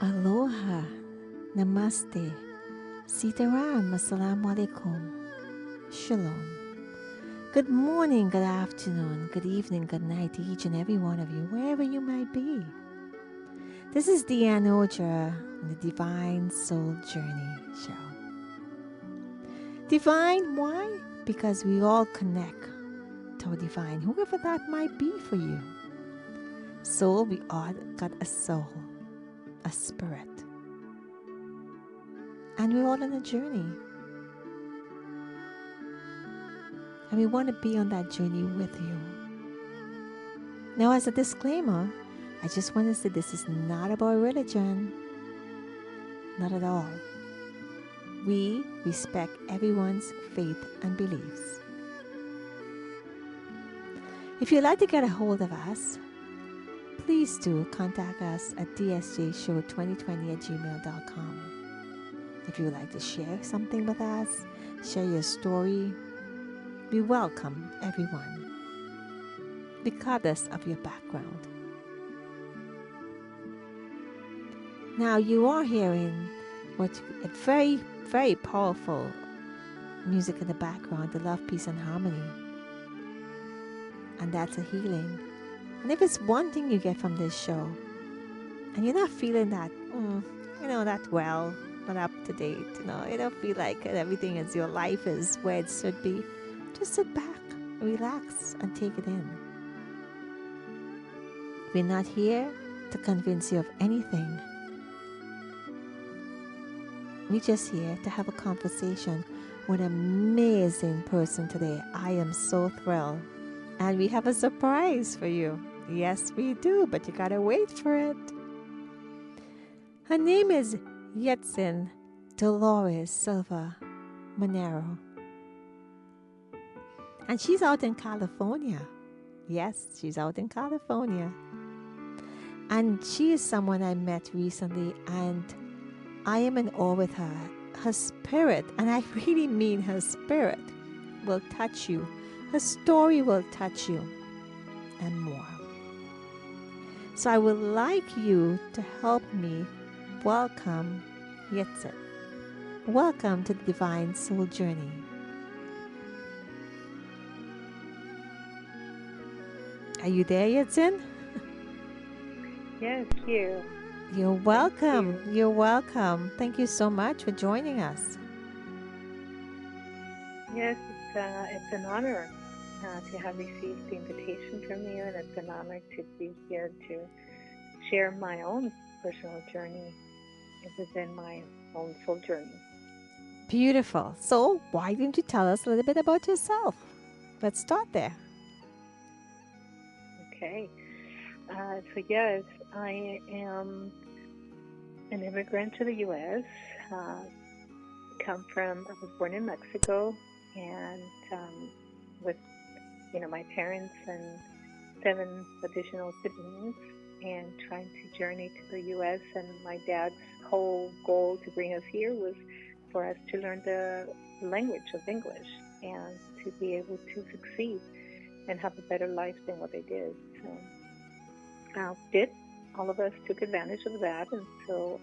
Aloha, Namaste, Sitaram, Assalamu alaikum, Shalom. Good morning, good afternoon, good evening, good night to each and every one of you, wherever you might be. This is Dianne Ojar on the Divine Soul Journey Show. Divine, why? Because we all connect to our divine, whoever that might be for you. Soul, we all got a soul, a spirit, and we're all on a journey. And we want to be on that journey with you. Now, as a disclaimer, I just want to say this is not about religion. Not at all. We respect everyone's faith and beliefs. If you'd like to get a hold of us, please do contact us at dsjshow2020@gmail.com. If you would like to share something with us, share your story, we welcome everyone, regardless of your background. Now you are hearing what a very, very powerful music in the background, the love, peace, and harmony. And that's a healing. And if it's one thing you get from this show, and you're not feeling that, that well, not up to date, you don't feel like everything is, your life is where it should be, just sit back, relax, and take it in. We're not here to convince you of anything. We're just here to have a conversation with an amazing person today. I am so thrilled. And we have a surprise for you. Yes, we do, but you gotta wait for it. Her name is Yectzin Dolores Silva Moreno. And she's out in California. Yes, she's out in California. And she is someone I met recently, and I am in awe with her. Her spirit, and I really mean her spirit, will touch you. Her story will touch you, and more. So I would like you to help me welcome Yectzin. Welcome to the Divine Soul Journey. Are you there, Yectzin? Yes, thank you. You're welcome. You're welcome. Thank you so much for joining us. Yes, it's an honor to have received the invitation from you, and it's an honor to be here to share my own personal journey within my own soul journey. Beautiful. So why didn't you tell us a little bit about yourself? Let's start there. Okay. So yes, I am an immigrant to the U.S. I was born in Mexico, and with my parents and 7 additional siblings, and trying to journey to the U.S. And my dad's whole goal to bring us here was for us to learn the language of English and to be able to succeed and have a better life than what they did. So all of us took advantage of that, and so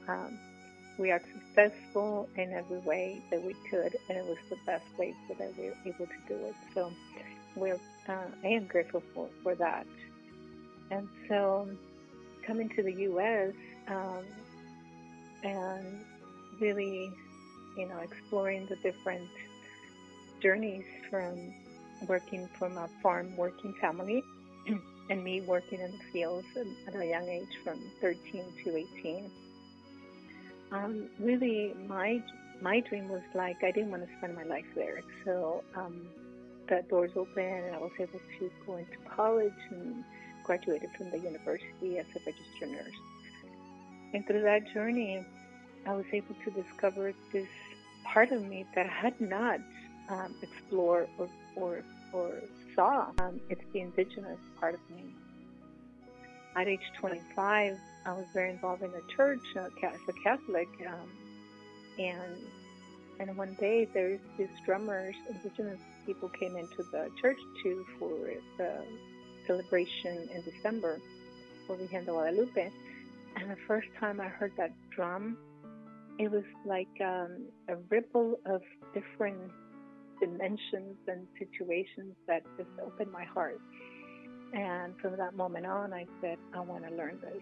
we are successful in every way that we could, and it was the best way that we were able to do it. So I am grateful for that. And so coming to the U.S. And really, exploring the different journeys from working from a farm working family and me working in the fields at a young age from 13 to 18. Really, my dream was like, I didn't want to spend my life there. So the doors opened, and I was able to go into college and graduated from the university as a registered nurse. And through that journey, I was able to discover this part of me that I had not explored or saw. It's the indigenous part of me. At age 25, I was very involved in the church as a Catholic, and one day there's these drummers, indigenous people came into the church for the celebration in December for Virgen de Guadalupe, And the first time I heard that drum, it was like a ripple of different dimensions and situations that just opened my heart. And from that moment on, I said, I want to learn this.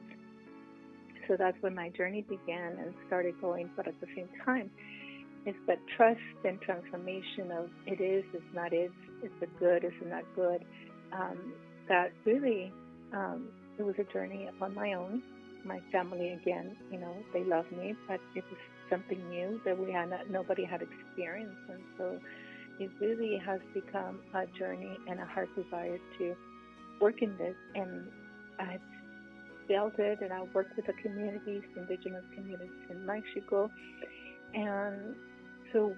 So that's when my journey began and started going. But at the same time, it's that trust and transformation of it is, it's not it, it's a good, it's not good. That really, it was a journey on my own. My family, again, they love me, but it was something new that nobody had experienced. And so it really has become a journey and a heart desire to work in this. And I've built it, and I worked with the communities, indigenous communities in Mexico. And so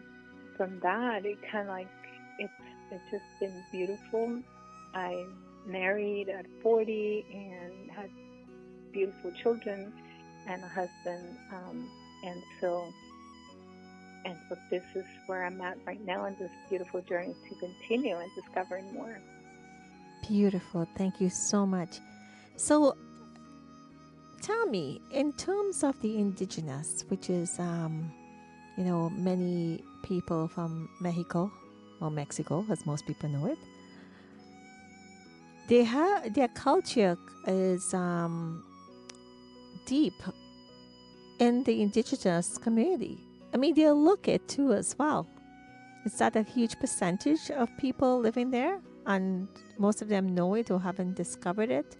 from that, it kind of like, it's just been beautiful. I married at 40 and had beautiful children and a husband. And so this is where I'm at right now in this beautiful journey to continue and discovering more. Beautiful. Thank you so much. So tell me, in terms of the indigenous, which is, many people from Mexico or Mexico, as most people know it, their culture is deep in the indigenous community. I mean, they look it too as well. Is that a huge percentage of people living there? And most of them know it or haven't discovered it?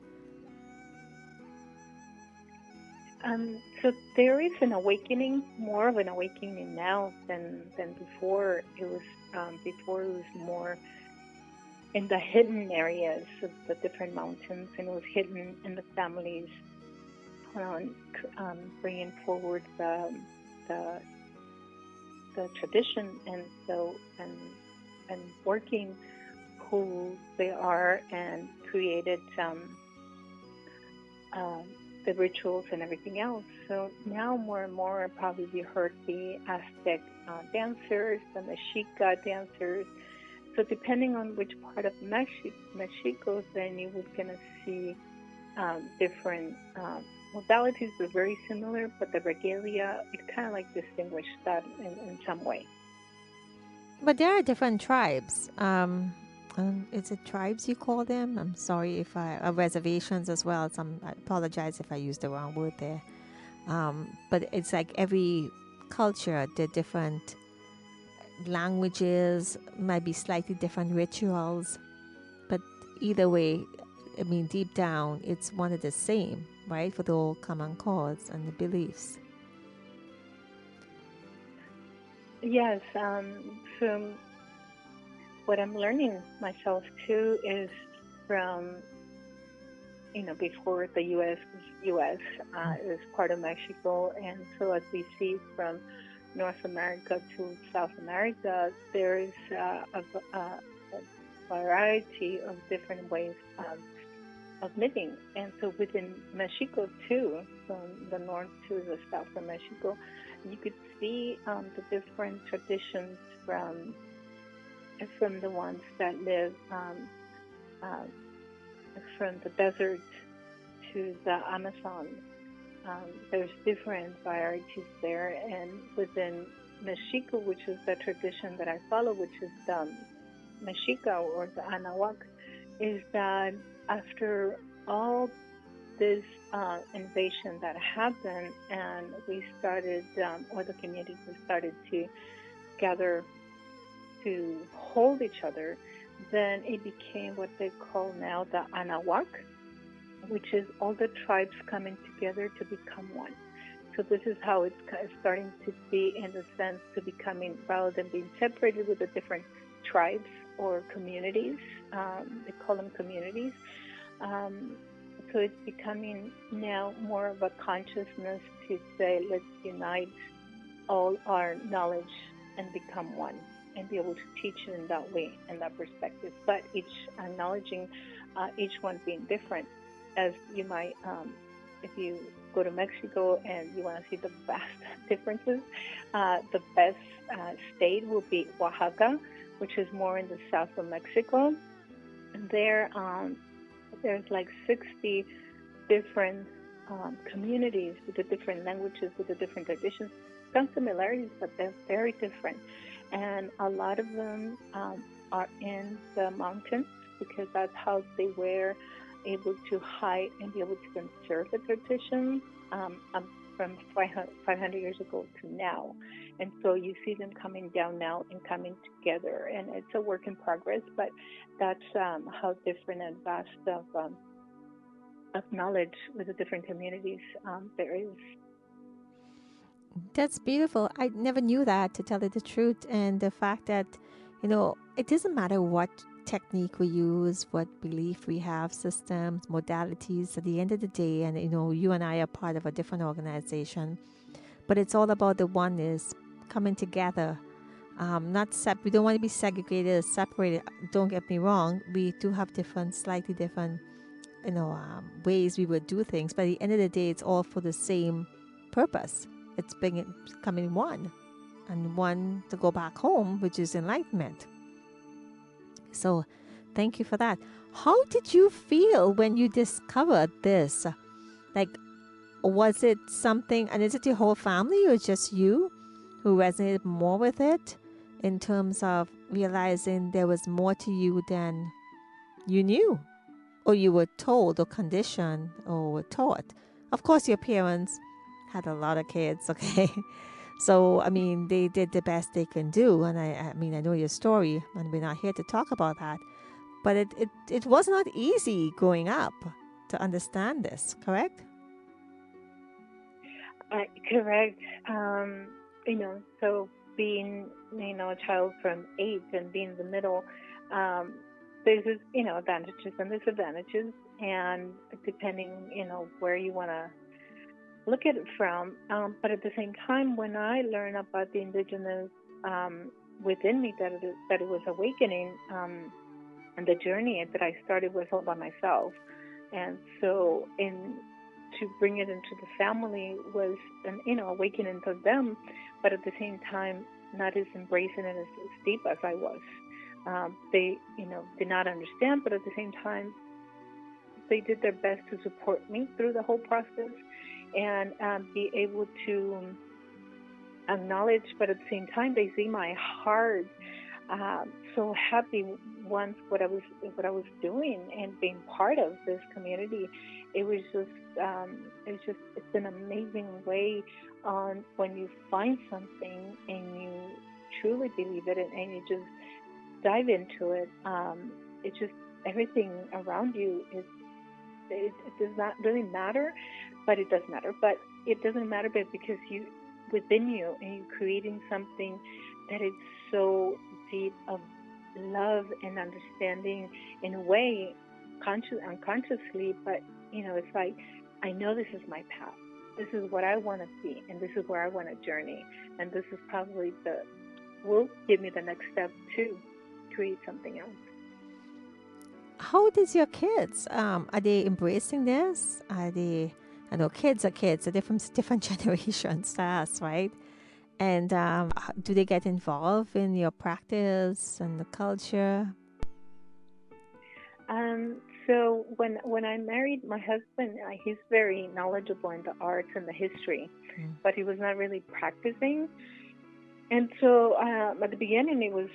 So there is an awakening, more of an awakening now than before. Before it was more in the hidden areas of the different mountains, and it was hidden in the families, bringing forward the tradition, and so and working who they are, and created the rituals and everything else. So now more and more probably you heard the Aztec dancers, the Mexica dancers. So depending on which part of Mexico, then you were going to see different modalities are very similar, but the regalia, it kind of like distinguished that in some way. But there are different tribes. Is it tribes you call them? I'm sorry if reservations as well. I apologize if I used the wrong word there. But it's like every culture, the different languages, might be slightly different rituals. But either way, I mean, deep down, it's one of the same, right? For the whole common cause and the beliefs. Yes. So what I'm learning myself too is from, before the U.S. was U.S., it was part of Mexico. And so as we see from North America to South America, there is a variety of different ways of living. And so within Mexico too, from the north to the south of Mexico, you could see the different traditions from the ones that live from the desert to the Amazon. There's different varieties there, and within Mexico, which is the tradition that I follow, which is the Mexica or the Anahuac, is that after all this invasion that happened, and we started, or the community started to gather to hold each other, then it became what they call now the Anahuac, which is all the tribes coming together to become one. So this is how it's starting to be, in the sense to becoming, rather than being separated with the different tribes or communities, they call them communities. So it's becoming now more of a consciousness to say, let's unite all our knowledge and become one, and be able to teach it in that way, in that perspective. But each acknowledging each one being different, as you might, if you go to Mexico and you want to see the vast differences, the best state will be Oaxaca, which is more in the south of Mexico. And there's like 60 different communities, with the different languages, with the different traditions. Some similarities, but they're very different. And a lot of them are in the mountains because that's how they were able to hide and be able to conserve the traditions from 500 years ago to now. And so you see them coming down now and coming together. And it's a work in progress, but that's how different and vast of knowledge with the different communities there is. That's beautiful. I never knew that, to tell you the truth. And the fact that, it doesn't matter what technique we use, what belief we have, systems, modalities, at the end of the day, and, you and I are part of a different organization, but it's all about the oneness coming together. Not we don't want to be segregated or separated. Don't get me wrong. We do have slightly different, ways we would do things. But at the end of the day, it's all for the same purpose. It's becoming one, and one to go back home, which is enlightenment. So, thank you for that. How did you feel when you discovered this? Like, was it something, and is it your whole family or just you who resonated more with it in terms of realizing there was more to you than you knew, or you were told or conditioned or were taught? Of course, your parents had a lot of kids, okay? So, I mean, they did the best they can do. And I know your story, and we're not here to talk about that. But it was not easy growing up to understand this, correct? Correct. So being, a child from 8 and being in the middle, there's, advantages and disadvantages. And depending, where you want to look at it from. But at the same time, when I learned about the indigenous within me, that it was awakening, and the journey that I started was all by myself. And so to bring it into the family was an awakening to them, but at the same time, not as embracing it as deep as I was. They, did not understand, but at the same time, they did their best to support me through the whole process and be able to acknowledge, but at the same time, they see my heart so happy once what I was doing and being part of this community. It was just it's an amazing way on when you find something and you truly believe it and you just dive into it. It's just everything around you it does not really matter, but it does matter. But it doesn't matter, but because you within you and you're creating something that is so deep of love and understanding in a way, unconsciously, but it's like, I know this is my path. This is what I want to see, and this is where I want to journey. And this is probably will give me the next step to create something else. How old is your kids? Are they embracing this? Are they? I know kids are kids. They're different generations to us, right? And do they get involved in your practice and the culture? So when I married my husband, he's very knowledgeable in the arts and the history, but he was not really practicing. And so at the beginning, it was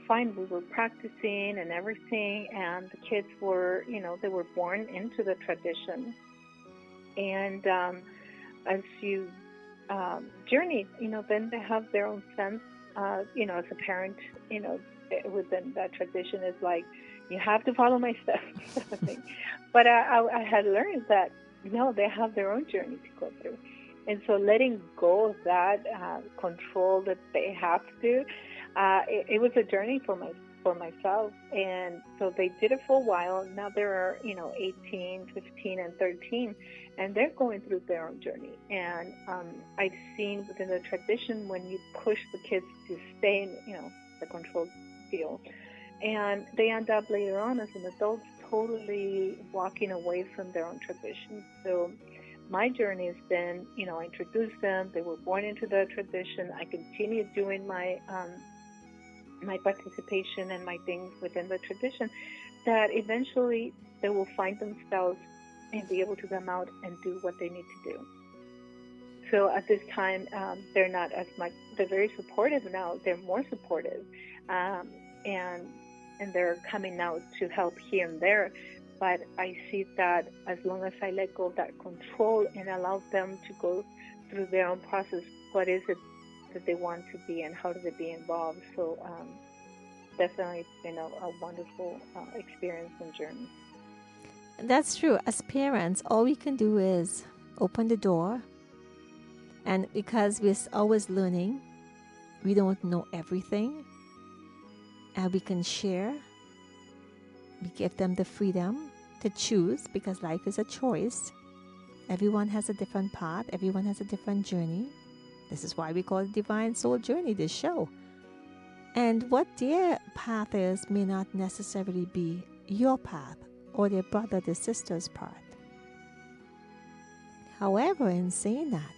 fine. We were practicing and everything, and the kids were, they were born into the tradition. And as you journey, then they have their own sense, as a parent, within that tradition is like, you have to follow my steps. But I had learned that, no, they have their own journey to go through. And so letting go of that control that they have to, it was a journey for myself. And so they did it for a while. Now they're, 18, 15, and 13, and they're going through their own journey. And I've seen within the tradition when you push the kids to stay in, the controlled field, and they end up later on as an adult totally walking away from their own tradition. So my journey has been, I introduced them. They were born into the tradition. I continued doing my my participation and my things within the tradition, that eventually they will find themselves and be able to come out and do what they need to do. So at this time, they're not as much. They're very supportive now. They're more supportive, and they're coming out to help here and there. But I see that as long as I let go of that control and allow them to go through their own process, what is it that they want to be and how do they be involved? So definitely, it's been a wonderful experience and journey. That's true. As parents, all we can do is open the door. And because we're always learning, we don't know everything. And we can share. We give them the freedom to choose because life is a choice. Everyone has a different path. Everyone has a different journey. This is why we call it Divine Soul Journey, this show. And what their path is may not necessarily be your path or their brother, their sister's path. However, in saying that,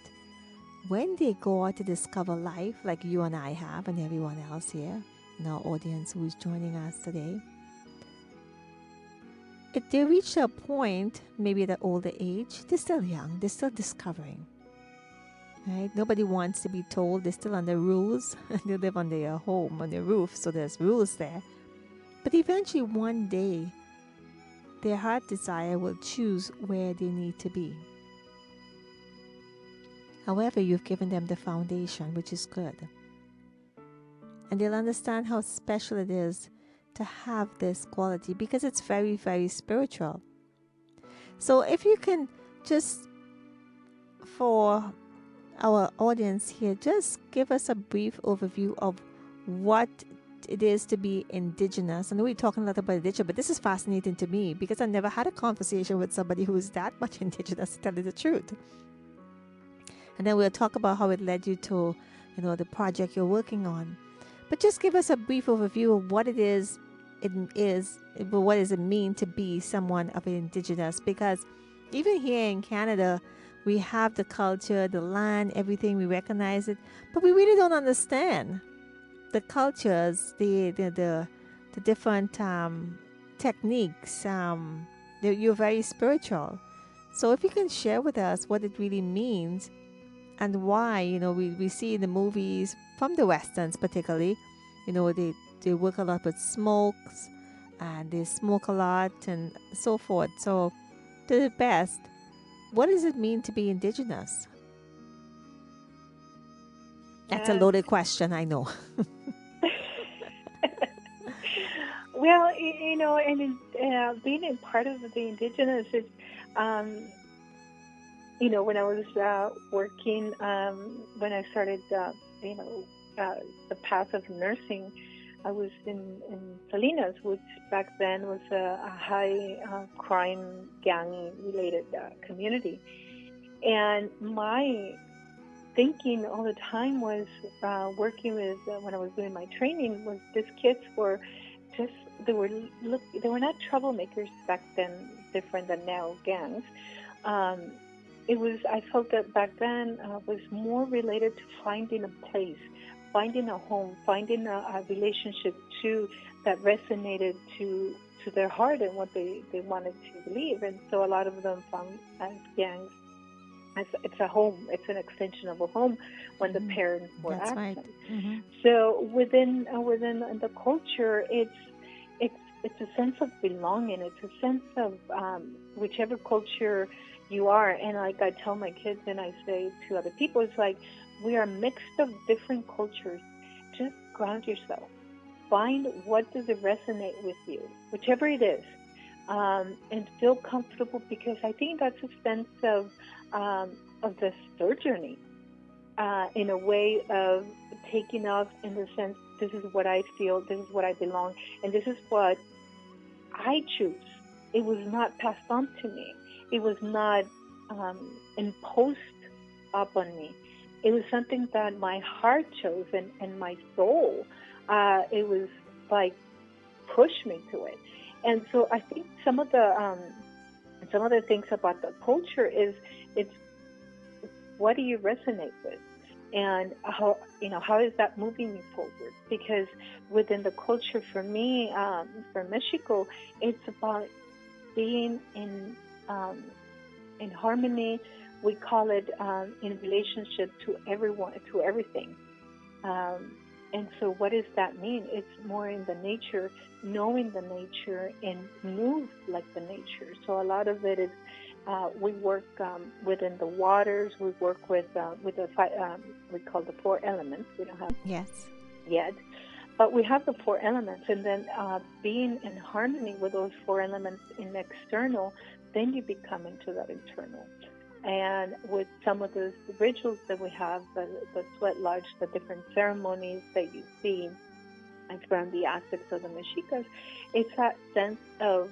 when they go out to discover life like you and I have and everyone else here in our audience who is joining us today, if they reach a point, maybe at an older age, they're still young, they're still discovering. Right? Nobody wants to be told. They're still under rules. They live on their home, on their roof, so there's rules there. But eventually one day, their heart desire will choose where they need to be. However, you've given them the foundation, which is good. And they'll understand how special it is to have this quality because it's very, very spiritual. So if you can just, for our audience here, just give us a brief overview of what it is to be indigenous. I know we're talking a lot about indigenous, but this is fascinating to me because I never had a conversation with somebody who is that much indigenous, to tell you the truth. And then we'll talk about how it led you to, the project you're working on. But just give us a brief overview of what what does it mean to be someone of an indigenous? Because even here in Canada, we have the culture, the land, everything, we recognize it, but we really don't understand the cultures, the different techniques. You're very spiritual. So if you can share with us what it really means and why, we see in the movies, from the Westerns particularly, they work a lot with smokes and they smoke a lot and so forth. So to the best, what does it mean to be indigenous? That's a loaded question, I know. Well, and being a part of the indigenous is, when I was working, when I started, the path of nursing, I was in Salinas, which back then was a high crime gang-related community. And my thinking all the time was working with, when I was doing my training, was these kids were just, they were not troublemakers back then, different than now, gangs. I felt that back then was more related to finding a place, finding a home, finding a relationship that resonated to their heart and what they wanted to believe. And so a lot of them found as gangs, it's a home, it's an extension of a home when the parents were absent. Right. Mm-hmm. So within the culture, it's a sense of belonging. It's a sense of whichever culture you are. And like I tell my kids and I say to other people, it's like we are mixed of different cultures. Just ground yourself. Find what does it resonate with you, whichever it is, and feel comfortable, because I think that's a sense of the third journey, in a way of taking off in the sense, this is what I feel, this is what I belong, and this is what I choose. It was not passed on to me. It was not imposed upon me. It was something that my heart chose and my soul, it was like pushed me to it. And so I think some of the things about the culture is it's what do you resonate with, and how is that moving you forward? Because within the culture, for me, for Mexico, it's about being in in harmony. We call it in relationship to everyone, to everything. Um, and so, what does that mean? It's more in the nature, knowing the nature, and move like the nature. So, a lot of it is we work within the waters. We work with we call the four elements. We don't have Yes. yet, but we have the four elements, and then being in harmony with those four elements in external, then you become into that internal. And with some of the rituals that we have, the sweat lodge, the different ceremonies that you see, and from the aspects of the Mexicas, it's that sense of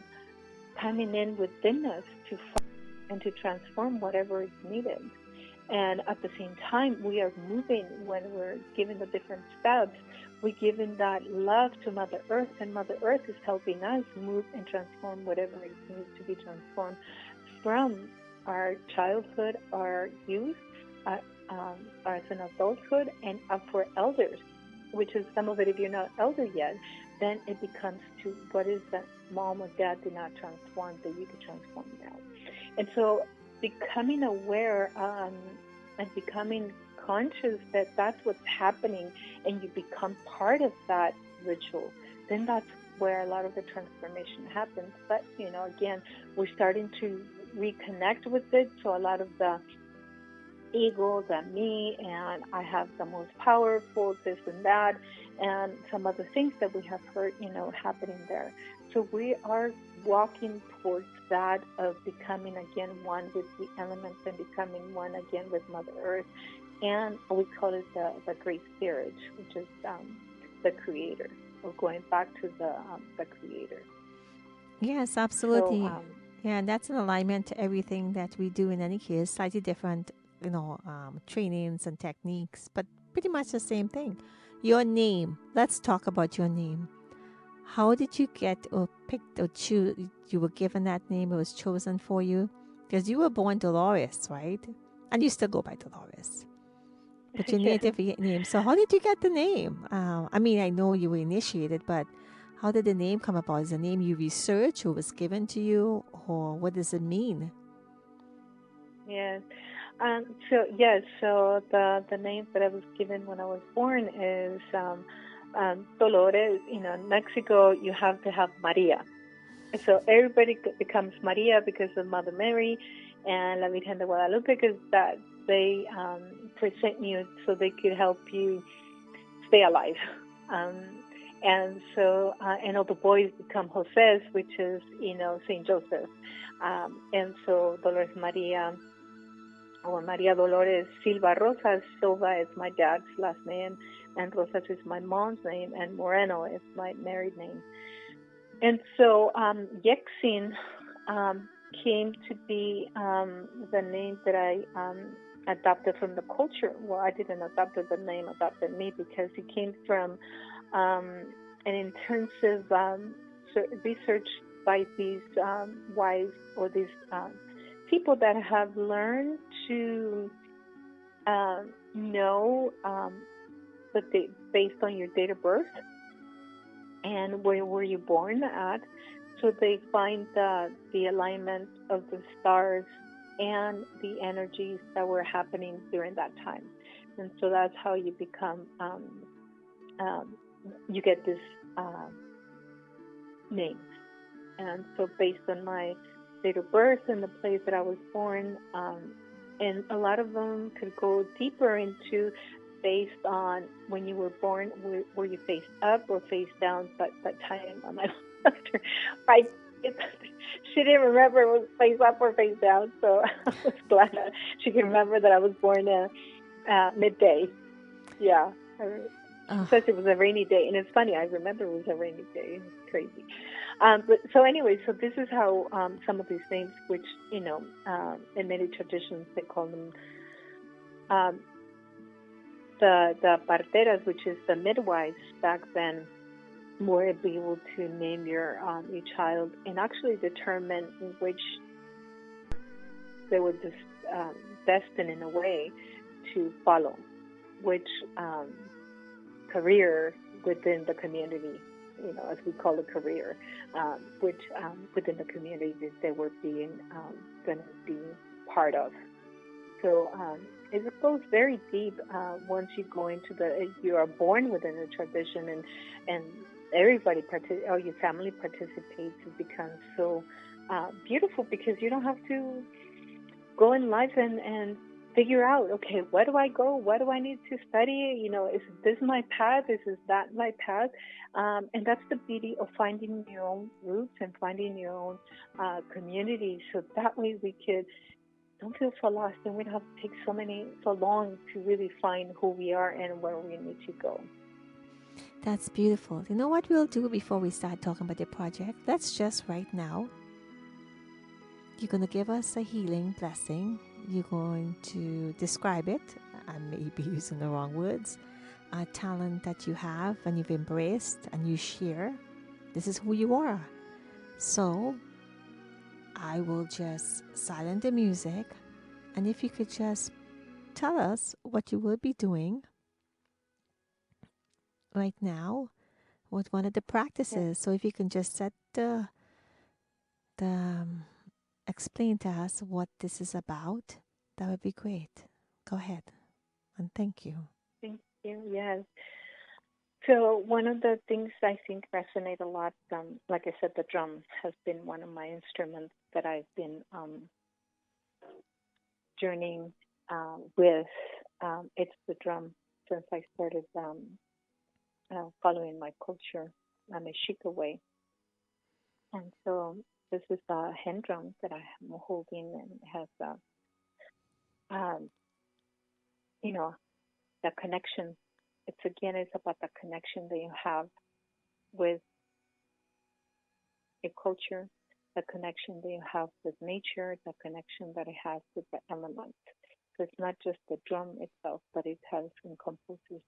coming in within us to find and to transform whatever is needed. And at the same time, we are moving when we're giving the different steps. We're giving that love to Mother Earth, and Mother Earth is helping us move and transform whatever it needs to be transformed from our childhood, our youth, as an adulthood, and up for elders, which is some of it. If you're not elder yet, then it becomes to what is that mom or dad did not transform that you can transform now. And so becoming aware and becoming conscious that that's what's happening, and you become part of that ritual, then that's where a lot of the transformation happens. But, again, we're starting to reconnect with it. So a lot of the ego, the me, and I have the most powerful, this and that, and some other things that we have heard, happening there. So we are walking towards that of becoming again one with the elements and becoming one again with Mother Earth. And we call it the Great Spirit, which is the Creator. We're going back to the Creator. Yes, So, absolutely. Yeah, and that's an alignment to everything that we do in any case, slightly different, trainings and techniques, but pretty much the same thing. Your name. Let's talk about your name. How did you get or picked or choose? You were given that name, it was chosen for you? Because you were born Dolores, right? And you still go by Dolores. But your yes. native name. So how did you get the name? I know you were initiated, but how did the name come about? Is the name you researched or was given to you, or what does it mean? Yes. So the name that I was given when I was born is Dolores. In Mexico, you have to have Maria. So everybody becomes Maria because of Mother Mary and La Virgen de Guadalupe, because that they present you so they could help you stay alive. Um, and so, and all the boys become Jose's, which is, Saint Joseph. And so Dolores Maria, or Maria Dolores Silva Rosas. Silva is my dad's last name, and Rosas is my mom's name, and Moreno is my married name. And so Yectzin came to be the name that I adopted from the culture. Well, I didn't adopt the name, adopted me, because it came from an intensive research by these wise, or these people that have learned to know that based on your date of birth and where were you born at. So they find the alignment of the stars and the energies that were happening during that time. And so that's how you become, you get this name. And so based on my date of birth and the place that I was born, and a lot of them could go deeper into based on when you were born, were you face up or face down? But that time my mother, she didn't remember it was face up or face down, so I was glad she can remember that I was born midday. Yeah. She says it was a rainy day, and it's funny, I remember it was a rainy day. It's crazy. But so anyway, so this is how some of these names, which, in many traditions, they call them the parteras, which is the midwives back then, were able to name your child and actually determine which they were just destined in a way to follow, which career within the community, as we call a career, which within the community that they were being going to be part of. So it goes very deep once you go into you are born within a tradition, and everybody or your family participates. It becomes so beautiful because you don't have to go in life and figure out, okay, where do I go? What do I need to study? Is this my path? Is that my path? And that's the beauty of finding your own roots and finding your own community. So that way we could don't feel so lost, and we don't have to take so long to really find who we are and where we need to go. That's beautiful. You know what we'll do before we start talking about the project? Let's just right now, you're going to give us a healing blessing. You're going to describe it. I may be using the wrong words. A talent that you have and you've embraced and you share. This is who you are. So I will just silence the music. And if you could just tell us what you will be doing right now with one of the practices. So if you can just set the explain to us what this is about, that would be great. Go ahead. And thank you. Thank you. Yes. So one of the things I think resonate a lot, like I said, the drum has been one of my instruments that I've been journeying with. It's the drum since I started following my culture, Mexico way. And so this is a hand drum that I'm holding, and has the connection. It's about the connection that you have with your culture, the connection that you have with nature, the connection that it has with the elements. So it's not just the drum itself, but it has encompasses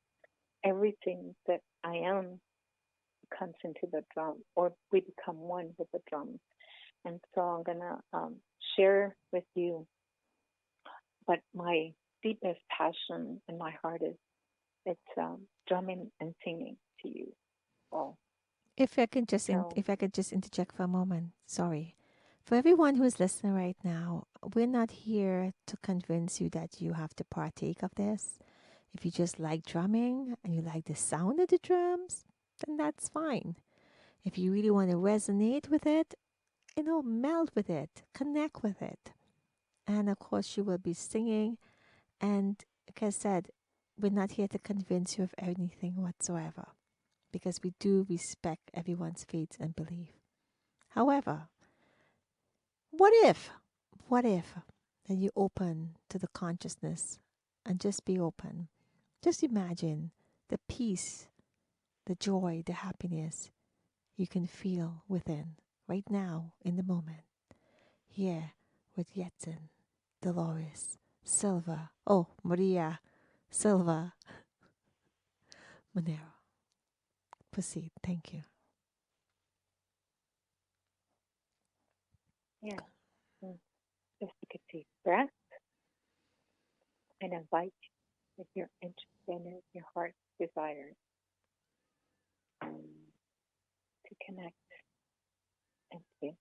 everything that I am comes into the drum, or we become one with the drum. And so I'm gonna share with you what my deepest passion in my heart is. It's drumming and singing to you all. If I could just interject for a moment, sorry. For everyone who is listening right now, we're not here to convince you that you have to partake of this. If you just like drumming and you like the sound of the drums, then that's fine. If you really want to resonate with it, meld with it, connect with it. And of course, you will be singing. And like I said, we're not here to convince you of anything whatsoever, because we do respect everyone's faith and belief. However, what if that you open to the consciousness and just be open? Just imagine the peace, the joy, the happiness you can feel within right now in the moment, here with Yectzin Dolores Silva. Oh, Maria Silva Moreno. Proceed. Thank you. Yeah. Just take a deep breath and invite, if you're interested in your heart's desire, to connect and feel.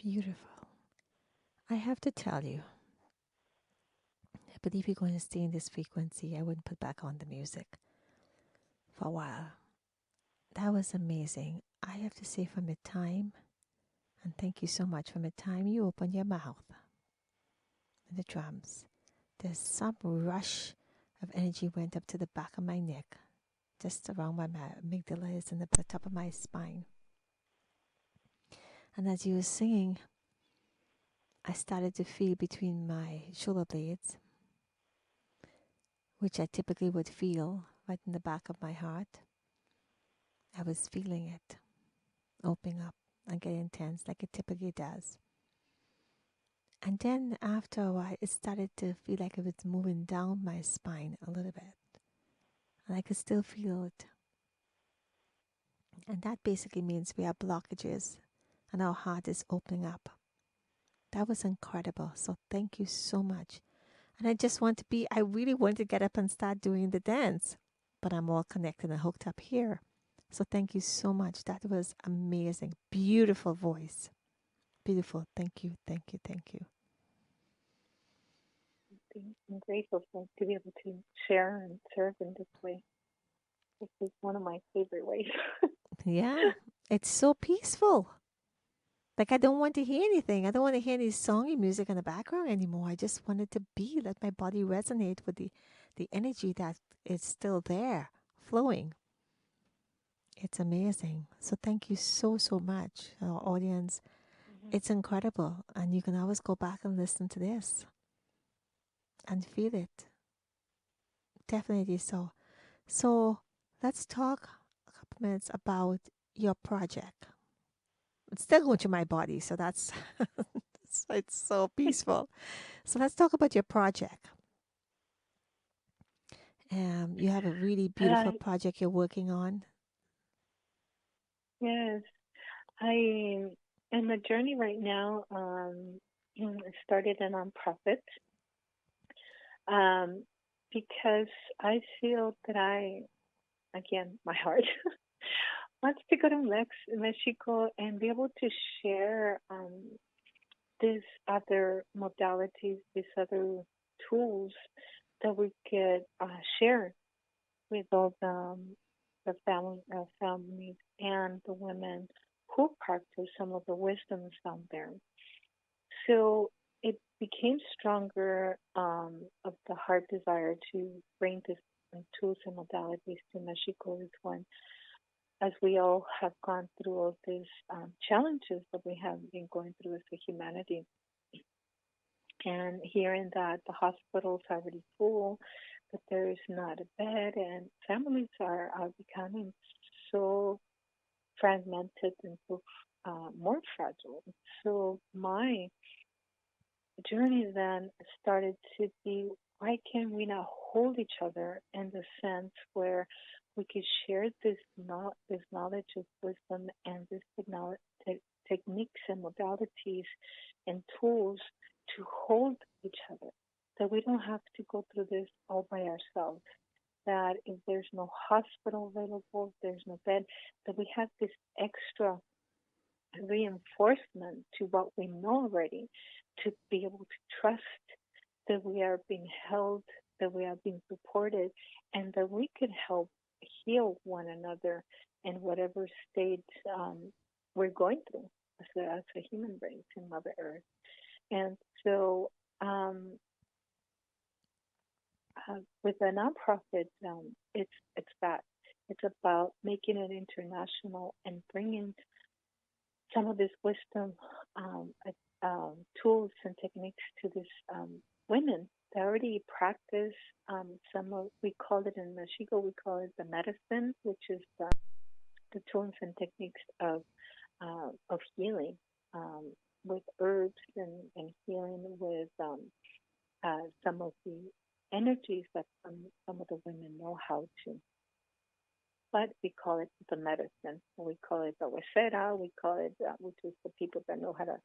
Beautiful. I have to tell you, I believe you're going to stay in this frequency. I wouldn't put back on the music for a while. That was amazing. I have to say, from the time, and thank you so much, from the time you open your mouth and the drums, there's some rush of energy went up to the back of my neck, just around where my amygdala is and the top of my spine. And as you were singing, I started to feel between my shoulder blades, which I typically would feel right in the back of my heart. I was feeling it opening up and getting tense like it typically does. And then after a while, it started to feel like it was moving down my spine a little bit. And I could still feel it. And that basically means we have blockages and our heart is opening up. That was incredible. So thank you so much. And I really want to get up and start doing the dance, but I'm all connected and hooked up here. So thank you so much. That was amazing. Beautiful voice. Beautiful. Thank you. Thank you. Thank you. I'm grateful to be able to share and serve in this way. This is one of my favorite ways. Yeah. It's so peaceful. Like, I don't want to hear anything. I don't want to hear any songy music in the background anymore. I just wanted to let my body resonate with the energy that is still there, flowing. It's amazing. So thank you so, so much, our audience. It's incredible. And you can always go back and listen to this and feel it. Definitely so. So let's talk a couple minutes about your project. It's still going to my body, so that's it's so peaceful. So let's talk about your project. You have a really beautiful project you're working on. Yes, I am a journey right now. I started a nonprofit, because I feel that again, my heart wants to go to Mexico and be able to share these other modalities, these other tools that we could share with all families and the women who practice some of the wisdoms down there. So it became stronger of the heart desire to bring these tools and modalities to Mexico is when, as we all have gone through all these challenges that we have been going through as a humanity, and hearing that the hospitals are already full, that there is not a bed, and families are becoming so fragmented and so more fragile. So my journey then started to be, why can we not hold each other in the sense where we could share this knowledge of wisdom and this techniques and modalities and tools to hold each other, that we don't have to go through this all by ourselves, that if there's no hospital available, if there's no bed, that we have this extra reinforcement to what we know already, to be able to trust that we are being held, that we are being supported, and that we can help heal one another in whatever state we're going through as a human race in Mother Earth. And so, with the nonprofit, it's that it's about making it international and bringing some of this wisdom, tools and techniques to these women. They already practice some of, we call it in Mexico, we call it the medicine, which is the tools and techniques of healing, with herbs and healing with some of the energies that some of the women know how to. But we call it the medicine. We call it the huesera. We call it, which is the people that know how to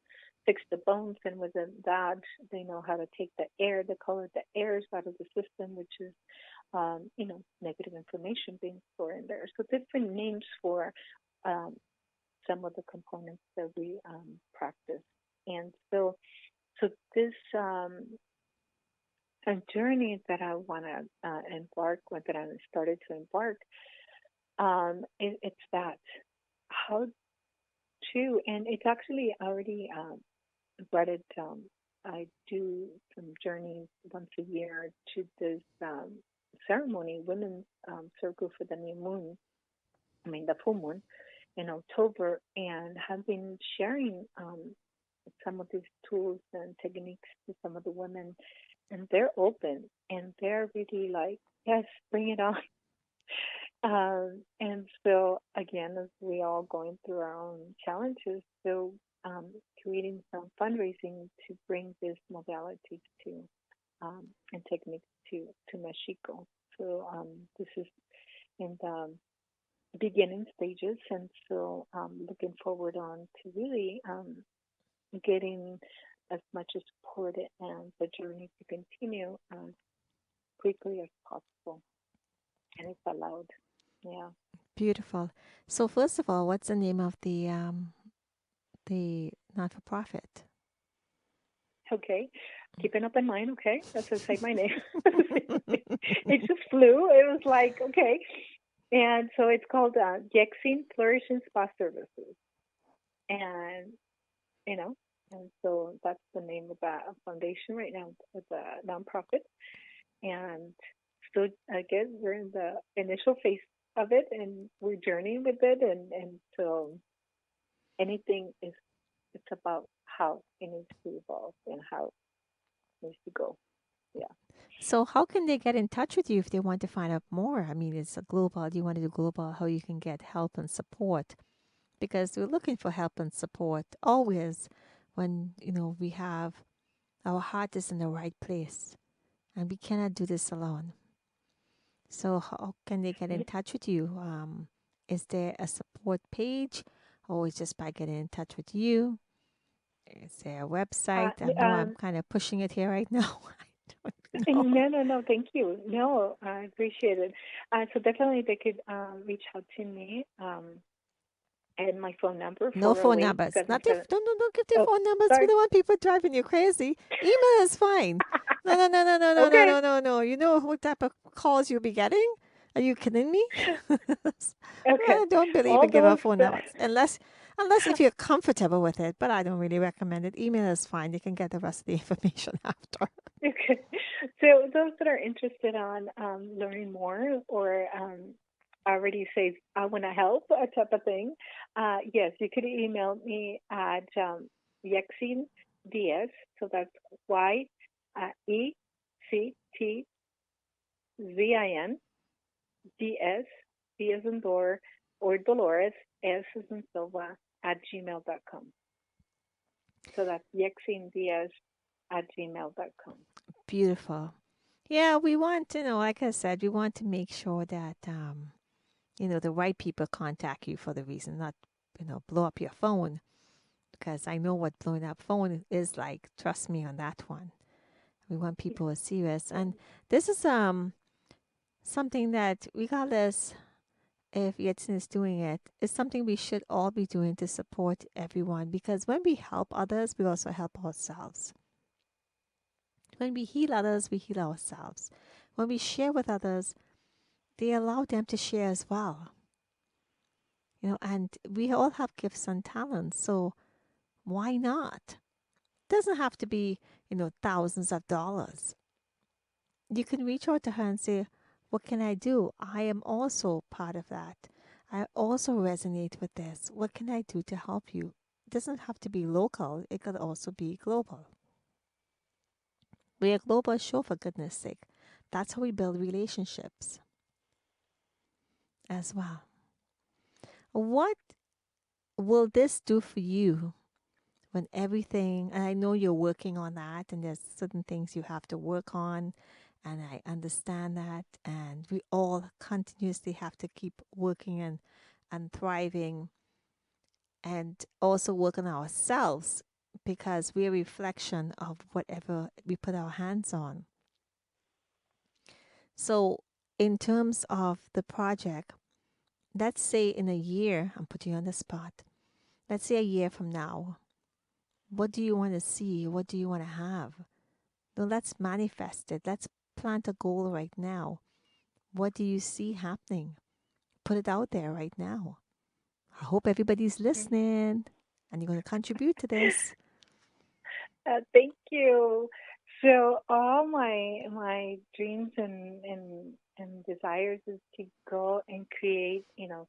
fix the bones, and within that, they know how to take the air. They call it the airs out of the system, which is, negative information being stored in there. So different names for some of the components that we practice. And so this a journey that I want to embark with, that I started to embark, it's that how to, and it's actually already brought it. I do some journeys once a year to this ceremony, women's circle for the new moon. I mean the full moon in October, and have been sharing some of these tools and techniques to some of the women, and they're open and they're really like, yes, bring it on. And so again, as we all going through our own challenges, so creating some fundraising to bring these modalities to and techniques to Mexico. So this is in the beginning stages, and so looking forward on to really getting as much as support and the journey to continue as quickly as possible, and it's allowed. Yeah. Beautiful. So first of all, what's the name of the not for profit? Okay. Keep an open mind. Okay. That's to say my name. It just flew. It was like, okay. And so it's called Yectzin Dolores Spa Services. And, and so that's the name of that foundation right now. It's a nonprofit. And so I guess we're in the initial phase of it, and we're journeying with it. And so anything is, it's about how it needs to evolve and how it needs to go. Yeah. So how can they get in touch with you if they want to find out more? I mean, it's a global. Do you want to do global? How you can get help and support? Because we're looking for help and support always when we have our heart is in the right place, and we cannot do this alone. So how can they get in touch with you? Is there a support page, or is just by getting in touch with you? Is there a website? I know I'm kind of pushing it here right now. No. No. Thank you. No, I appreciate it. So definitely they could reach out to me and my phone number No phone 408 numbers. Not if 77. don't give their Oh, phone numbers. We sorry. don't want people driving you crazy. Email is fine. No, no, no, no, no, no, no, Okay. no, no, no. You know what type of calls you'll be getting? Are you kidding me? Okay. I don't believe All in giving out those. phone numbers unless if you're comfortable with it. But I don't really recommend it. Email is fine. You can get the rest of the information after. Okay. So those that are interested on learning more or already say I want to help, a type of thing, yes, you could email me at Yectzin Diaz. So that's Yectzin D as in door or Dolores S as in Silva at gmail.com. So that's Yectzin Diaz at gmail.com. Beautiful. Yeah, we want to know, like I said, we want to make sure that the right people contact you for the reason, not, blow up your phone. Because I know what blowing up phone is like. Trust me on that one. We want people who are serious. Yeah. And this is something that regardless if Yetsin is doing it, it's something we should all be doing to support everyone because when we help others, we also help ourselves. When we heal others, we heal ourselves. When we share with others, they allow them to share as well. And we all have gifts and talents, so why not? It doesn't have to be, thousands of dollars. You can reach out to her and say, what can I do? I am also part of that. I also resonate with this. What can I do to help you? It doesn't have to be local, it could also be global. We're a global show, for goodness sake. That's how we build relationships as well. What will this do for you when everything, and I know you're working on that, and there's certain things you have to work on, and I understand that, and we all continuously have to keep working and thriving, and also work on ourselves because we're a reflection of whatever we put our hands on. So, in terms of the project, let's say in a year, I'm putting you on the spot. Let's say a year from now, what do you want to see? What do you want to have? No, let's manifest it. Let's plant a goal right now. What do you see happening? Put it out there right now. I hope everybody's listening and you're going to contribute to this. Thank you. So all my dreams and desires is to go and create,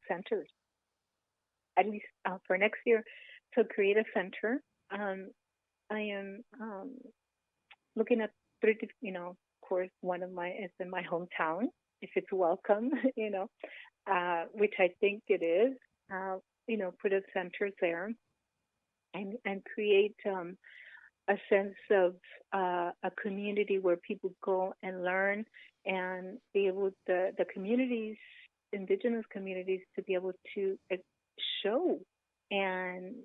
centers. At least for next year, to create a center. I am looking at three, of course, one of my is in my hometown, if it's welcome, which I think it is. Put a center there and create a sense of a community where people go and learn and be able the communities, indigenous communities, to be able to show and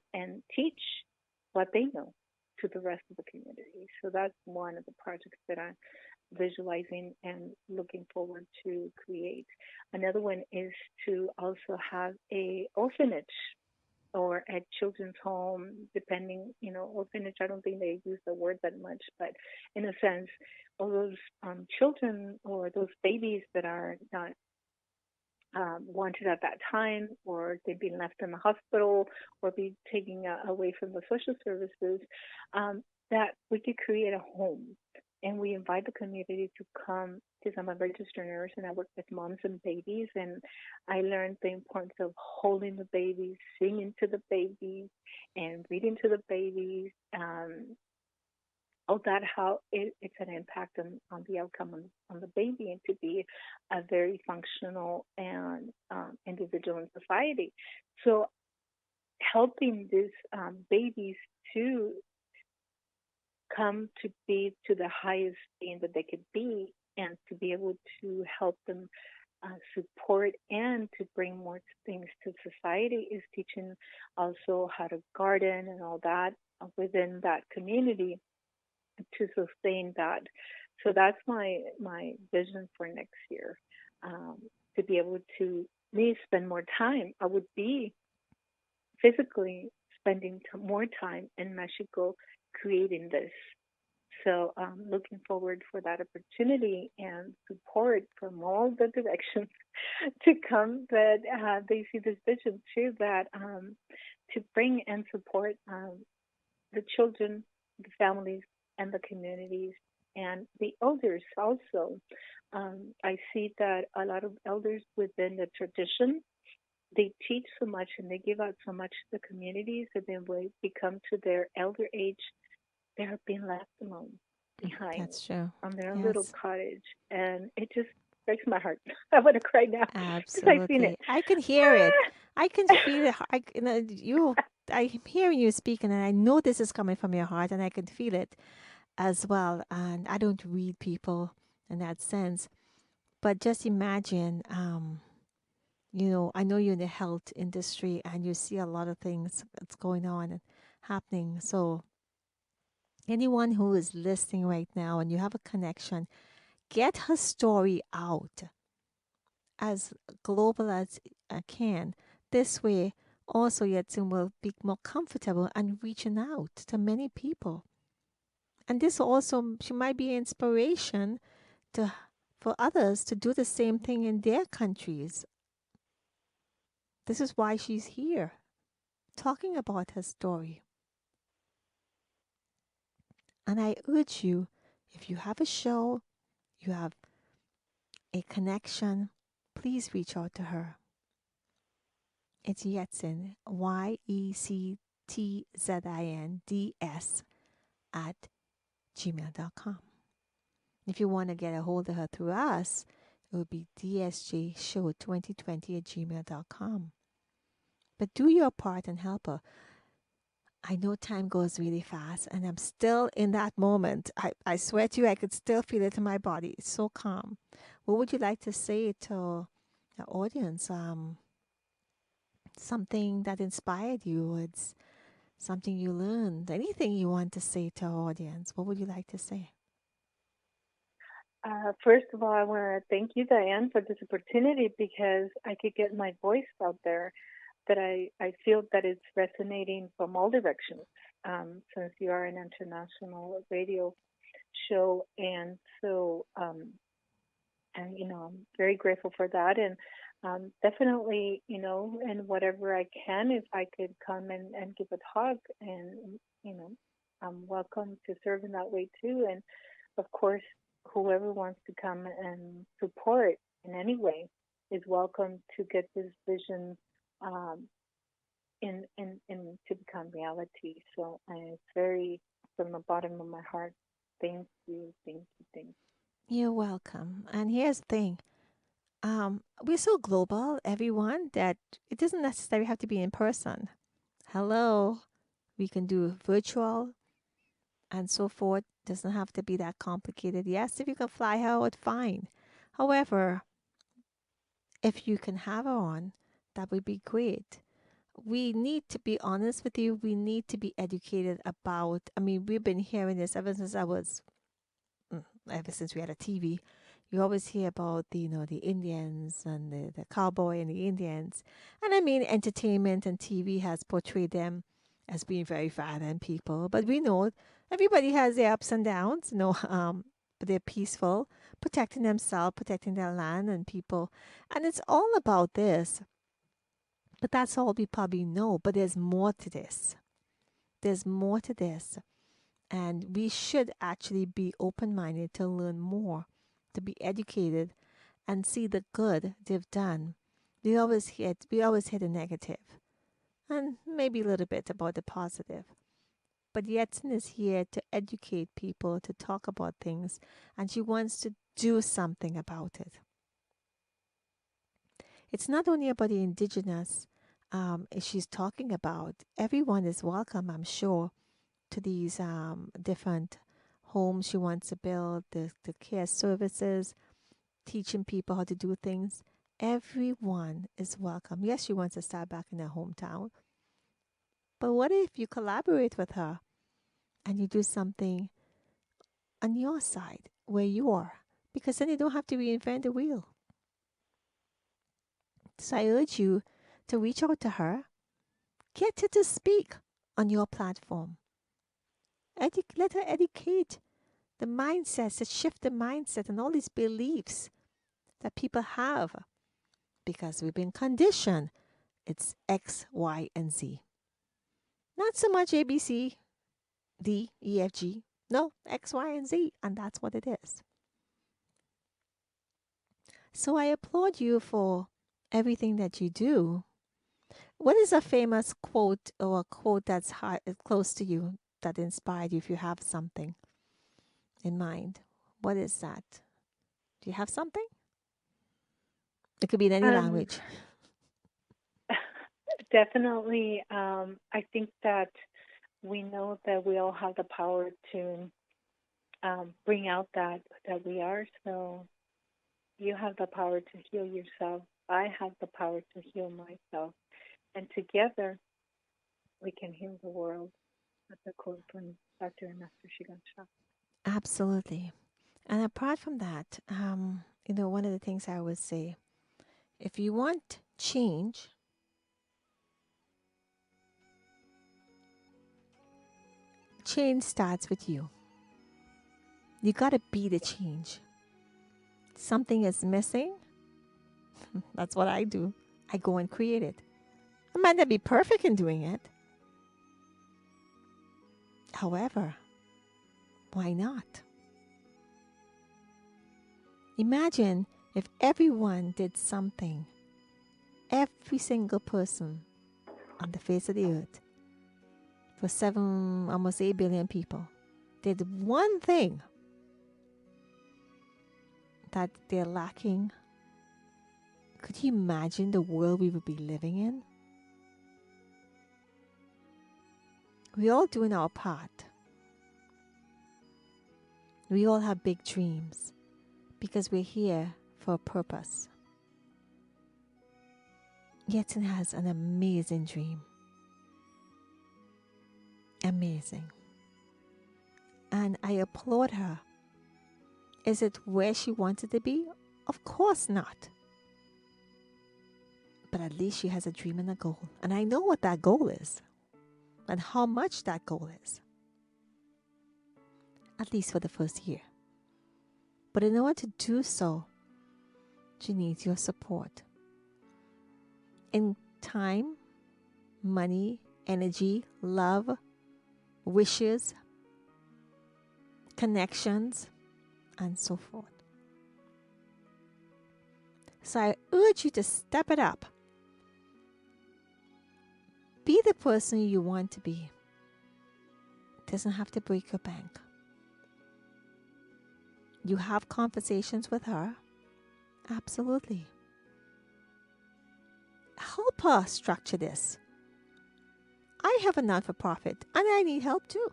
teach what they know to the rest of the community. So that's one of the projects that I'm visualizing and looking forward to create. Another one is to also have a orphanage or at children's home, depending, orphanage, I don't think they use the word that much, but in a sense, all those children or those babies that are not wanted at that time, or they've been left in the hospital, or be taken away from the social services, that we could create a home. And we invite the community to come because I'm a registered nurse and I work with moms and babies. And I learned the importance of holding the babies, singing to the babies, and reading to the babies. All that, how it's an impact on the outcome on the baby, and to be a very functional and individual in society. So helping these babies to come to be to the highest being that they could be, and to be able to help them support and to bring more things to society, is teaching also how to garden and all that within that community to sustain that. So that's my vision for next year, to be able to me spend more time. I would be physically spending more time in Mexico creating this. So looking forward for that opportunity and support from all the directions to come that they see this vision too, that to bring and support the children, the families, and the communities, and the elders also. I see that a lot of elders within the tradition, they teach so much and they give out so much to the communities that then when they become to their elder age, they are being left alone behind That's true. on their little Yes, cottage. And it just breaks my heart. I want to cry now because I've seen it. absolutely. I can hear it. I can feel it. I'm hearing you speaking, and I know this is coming from your heart, and I can feel it as well. And I don't read people in that sense, but just imagine, I know you're in the health industry and you see a lot of things that's going on and happening. So anyone who is listening right now and you have a connection, get her story out as global as I can. This way, also Yectzin will be more comfortable and reaching out to many people. And this also, she might be inspiration to for others to do the same thing in their countries. This is why she's here, talking about her story. And I urge you, if you have a show, you have a connection, please reach out to her. It's Yectzin, YECTZINDS at gmail.com. If you want to get a hold of her through us, it would be dsjshow2020 at gmail.com. But do your part and help her. I know time goes really fast, and I'm still in that moment. I swear to you, I could still feel it in my body. It's so calm. What would you like to say to the audience? Something that inspired you? It's something you learned? Anything you want to say to our audience? What would you like to say? First of all, I want to thank you, Diane, for this opportunity because I could get my voice out there. That I feel that it's resonating from all directions, since you are an international radio show, and so I'm very grateful for that, and definitely, and whatever I can, if I could come and give a talk, and I'm welcome to serve in that way too, and of course, whoever wants to come and support in any way is welcome to get this vision um, in to become reality. So it's very from the bottom of my heart. Thank you, thank you, thank you. You're welcome. And here's the thing. We're so global, everyone, that it doesn't necessarily have to be in person. Hello, we can do virtual and so forth. Doesn't have to be that complicated. Yes, if you can fly out, fine. However, if you can have her on, that would be great. We need to be honest with you. We need to be educated about. I mean, we've been hearing this ever since we had a TV. You always hear about the Indians and the cowboy and the Indians. And I mean, entertainment and TV has portrayed them as being very violent people. But we know everybody has their ups and downs, but they're peaceful, protecting themselves, protecting their land and people. And it's all about this. But that's all we probably know. But there's more to this. There's more to this. And we should actually be open minded to learn more, to be educated and see the good they've done. We always hear the negative and maybe a little bit about the positive. But Yectzin is here to educate people, to talk about things, and she wants to do something about it. It's not only about the indigenous she's talking about. Everyone is welcome, I'm sure, to these different homes she wants to build, the care services, teaching people how to do things. Everyone is welcome. Yes, she wants to start back in her hometown. But what if you collaborate with her and you do something on your side? where you are, because then you don't have to reinvent the wheel. So I urge you to reach out to her, get her to speak on your platform. Let her educate the mindsets, to shift the mindset and all these beliefs that people have, because we've been conditioned. It's X, Y, and Z. Not so much A, B, C, D, E, F, G. No, X, Y, and Z. And that's what it is. So I applaud you for everything that you do. What is a famous quote, or a quote that's close to you, that inspired you, if you have something in mind? What is that? Do you have something? It could be in any Um, language. Definitely, I think that we know that we all have the power to bring out that we are. So you have the power to heal yourself. I have the power to heal myself, and together we can heal the world. That's a quote from Dr. Master Shigansha. Absolutely. And apart from that, one of the things I always say, if you want change, change starts with you. You got to be the change. Something is missing. That's what I do. I go and create it. I might not be perfect in doing it. However, why not? Imagine if everyone did something, every single person on the face of the earth, for almost 8 billion people, did one thing that they're lacking. Could you imagine the world we would be living in? We're all doing our part. We all have big dreams because we're here for a purpose. Yectzin has an amazing dream. Amazing. And I applaud her. Is it where she wanted to be? Of course not. But at least she has a dream and a goal. And I know what that goal is and how much that goal is. At least for the first year. But in order to do so, she needs your support. In time, money, energy, love, wishes, connections, and so forth. So I urge you to step it up. Be the person you want to be. It doesn't have to break your bank. You have conversations with her. Absolutely. Help her structure this. I have a non-for-profit and I need help too.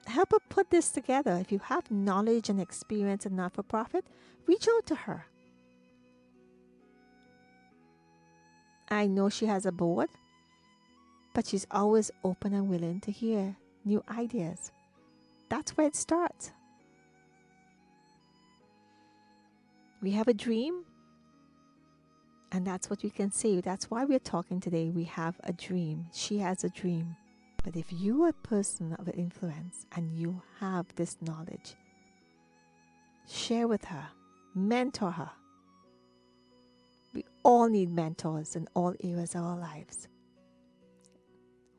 Help her put this together. If you have knowledge and experience in not-for-profit, reach out to her. I know she has a board, but she's always open and willing to hear new ideas. That's where it starts. We have a dream, and that's what we can say. That's why we're talking today. We have a dream. She has a dream. But if you are a person of influence and you have this knowledge, share with her, mentor her. We all need mentors in all areas of our lives.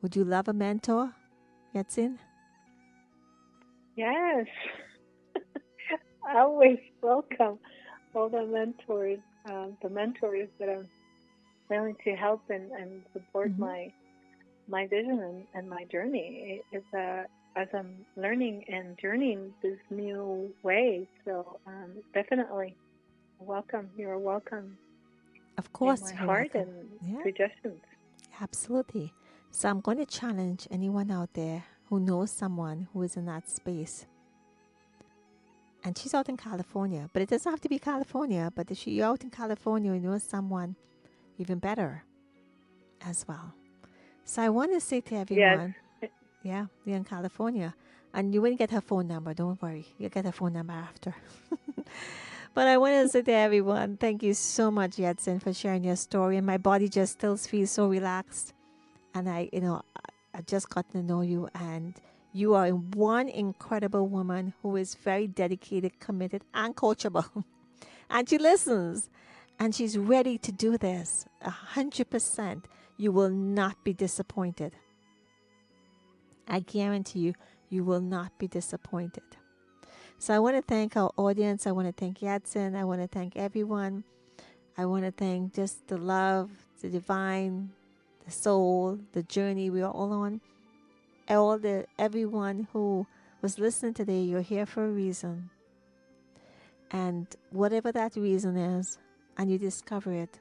Would you love a mentor, Yectzin? Yes. I always welcome all the mentors that are willing to help and support my vision and my journey. As I'm learning and journeying this new way. So definitely welcome. You're welcome. Of course, In my you're heart welcome. and suggestions. Absolutely. So I'm going to challenge anyone out there who knows someone who is in that space. And she's out in California, but it doesn't have to be California. But if you're out in California and you know someone, even better as well. So I want to say to everyone, Yes. yeah, you're in California. And you wouldn't get her phone number. Don't worry. You'll get her phone number after. But I want to say to everyone, thank you so much, Yectzin, for sharing your story. And my body just still feels so relaxed. And I just got to know you. And you are one incredible woman who is very dedicated, committed, and coachable. And she listens. And she's ready to do this 100%. You will not be disappointed. I guarantee you, you will not be disappointed. So I want to thank our audience. I want to thank Yectzin. I want to thank everyone. I want to thank just the love, the divine, the soul, the journey we are all on. Everyone who was listening today, you're here for a reason. And whatever that reason is, and you discover it,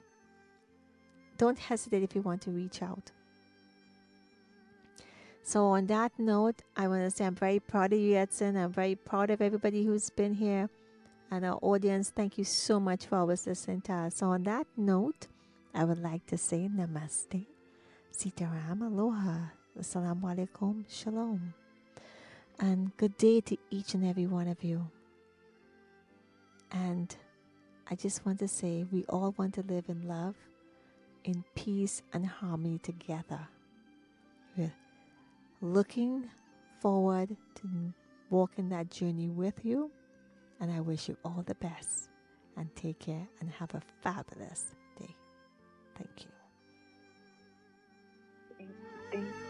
don't hesitate if you want to reach out. So on that note, I want to say I'm very proud of you, Yectzin. I'm very proud of everybody who's been here. And our audience, thank you so much for always listening to us. So on that note, I would like to say namaste, sitaram, aloha, assalamu alaikum, shalom. And good day to each and every one of you. And I just want to say we all want to live in love, in peace and harmony together. We're looking forward to walking that journey with you. And I wish you all the best. And take care and have a fabulous day. Thank you. Thank you.